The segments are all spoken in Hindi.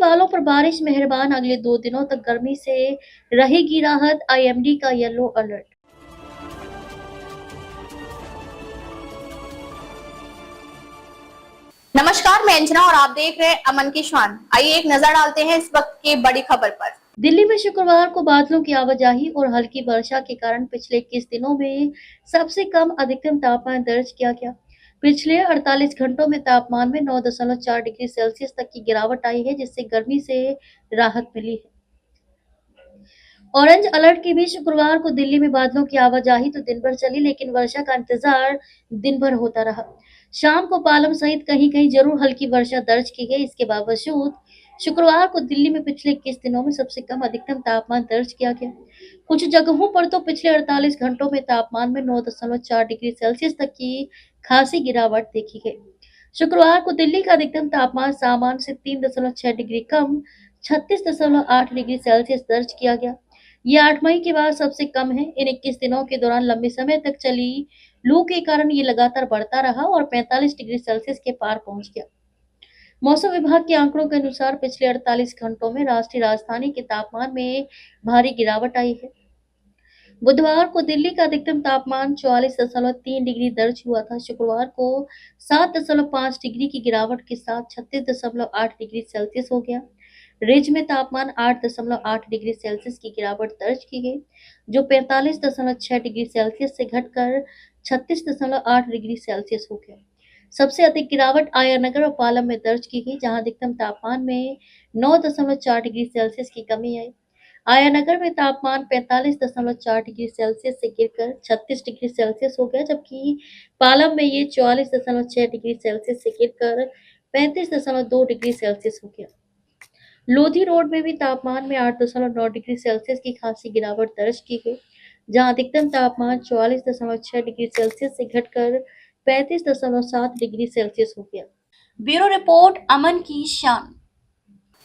वालों पर बारिश मेहरबान, अगले 2 दिनों तक गर्मी से रहेगी राहत, आईएमडी का येलो अलर्ट। नमस्कार, मैं अंजना और आप देख रहे हैं अमन की शान। आइए एक नजर डालते हैं इस वक्त की बड़ी खबर पर। दिल्ली में शुक्रवार को बादलों की आवाजाही और हल्की वर्षा के कारण पिछले 21 दिनों में सबसे कम अधिकतम तापमान दर्ज किया गया। पिछले 48 घंटों में तापमान में 9.4 डिग्री सेल्सियस तक की गिरावट आई है, जिससे गर्मी से राहत मिली है। ऑरेंज अलर्ट के बीच शुक्रवार को दिल्ली में बादलों की आवाजाही तो दिन भर चली, लेकिन वर्षा का इंतजार दिन भर होता रहा। शाम को पालम सहित कहीं कहीं जरूर हल्की वर्षा दर्ज की गई। इसके बावजूद शुक्रवार को दिल्ली में पिछले 21 दिनों में सबसे कम अधिकतम तापमान दर्ज किया गया। कुछ जगहों पर तो पिछले 48 घंटों में तापमान में 9.4 डिग्री सेल्सियस तक की खासी गिरावट देखी गई। शुक्रवार को दिल्ली का अधिकतम तापमान सामान्य से 3.6 डिग्री कम 36.8 डिग्री सेल्सियस दर्ज किया गया। ये 8 मई के बाद सबसे कम है। इन 21 दिनों के दौरान लंबे समय तक चली लू के कारण ये लगातार बढ़ता रहा और 45 डिग्री सेल्सियस के पार पहुंच गया। मौसम विभाग के आंकड़ों के अनुसार पिछले 48 घंटों में राष्ट्रीय राजधानी के तापमान में भारी गिरावट आई है। बुधवार को दिल्ली का अधिकतम तापमान 44.3 डिग्री दर्ज हुआ था। शुक्रवार को 7.5 डिग्री की गिरावट के साथ 36.8 डिग्री सेल्सियस हो गया। रिज में तापमान 8.8 डिग्री सेल्सियस की गिरावट दर्ज की गई, जो 45.6 डिग्री सेल्सियस से घटकर 36.8 डिग्री सेल्सियस हो गया। सबसे अधिक गिरावट आयानगर और पालम में दर्ज की गई, जहां अधिकतम तापमान में 9.4 डिग्री सेल्सियस की कमी आई। आयानगर में तापमान 45.4 डिग्री सेल्सियस से गिरकर 36 डिग्री सेल्सियस हो गया, जबकि पालम में ये 44.6 डिग्री सेल्सियस से गिरकर 35.2 डिग्री सेल्सियस हो गया। लोधी रोड में भी तापमान में 8.9 डिग्री सेल्सियस की खासी गिरावट दर्ज की गई, जहां अधिकतम तापमान 44.6 डिग्री सेल्सियस से घटकर 35.7 डिग्री सेल्सियस हो गया। ब्यूरो रिपोर्ट, अमन की शान।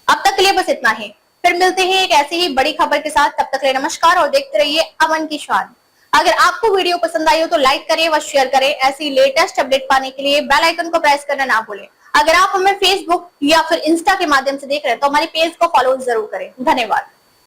अब तक के लिए बस इतना ही। फिर मिलते हैं एक ऐसी ही बड़ी खबर के साथ। तब तक के लिए नमस्कार और देखते रहिए अमन की शान। अगर आपको वीडियो पसंद आई हो तो लाइक करें व शेयर करें। ऐसी लेटेस्ट अपडेट पाने के लिए बेल आइकन को प्रेस करना ना भूलें। अगर आप हमें फेसबुक या फिर इंस्टा के माध्यम से देख रहे हैं तो हमारे पेज को फॉलो जरूर करें। धन्यवाद।